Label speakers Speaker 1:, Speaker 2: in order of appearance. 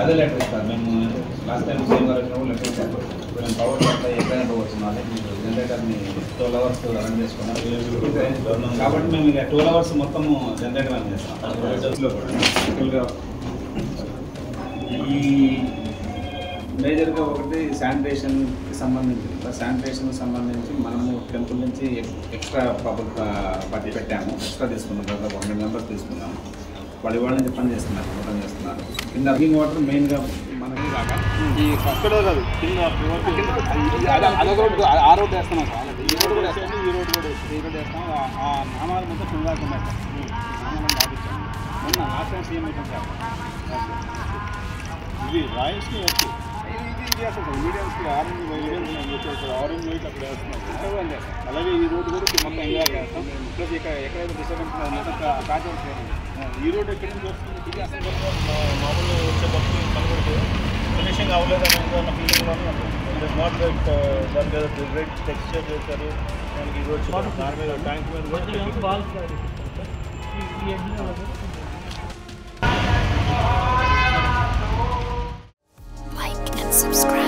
Speaker 1: అదే లెటర్ ఇస్తారు. మేము లాస్ట్ టైం సేమ్ గారు వచ్చినప్పుడు లెటర్ ఇచ్చారు. మేము పవర్ సప్లై ఎక్కడైనా పోవచ్చు, జనరేటర్ని 12 hours రన్ చేసుకున్నాం కాబట్టి మేము ఇక 12 hours మొత్తము జనరేటర్ రన్ చేస్తాం. సింపుల్గా ఈ మేజర్గా ఒకటి శానిటేషన్కి సంబంధించి మనము టెంపుల్ నుంచి ఎక్స్ట్రా పట్టి పెట్టాము. ఎక్స్ట్రా తీసుకున్నాం, దాదాపు 100 members తీసుకున్నాము. వాళ్ళు ఇవాళ నుంచి పని చేస్తున్నారు. కింద డ్రింకింగ్ వాటర్ మెయిన్గా మనకి
Speaker 2: ఈ అక్కడ కాదు కింద అదొక రోడ్డు ఆ రోడ్డు వేస్తున్నాం సార్. ఈ రోడ్డు కూడా వేస్తాం, ఈ రోడ్డు వేస్తాం. ఆ నామాలు మొత్తం ఫుల్గా ఉన్నాయి సార్. నామాలను బాధించాము. మొన్న లాస్ట్ టైం సీఎం అవుతాం సార్. ఇది రాయల్స్కి వచ్చి ఇది చేస్తాం సార్. మీడియంస్కి ఆరెంజ్ ఆరెంజ్ వైట్ అక్కడ వేస్తున్నాం. అలాగే ఈ రోడ్డు కూడా మొత్తం ఎంజాయ్ చేస్తాం. ప్లస్ ఇక్కడ ఎక్కడైతే డిస్టర్బెన్స్ కాజెన్స్ ఈ రోడ్డు ఎక్కడి నుంచి వస్తుంది ఇది అసలు మామూలు వచ్చే భక్తి కనబడితే ఫినిషింగ్ అవ్వలేదని అన్న ఫీలింగ్లోనే ఉంటుంది. నాట్ రైట్ దాని మీద గ్రేట్ టెక్స్చర్ చేశారు. దానికి ఈ రోడ్ దాని మీద ట్యాంక్ మీద
Speaker 3: like and subscribe.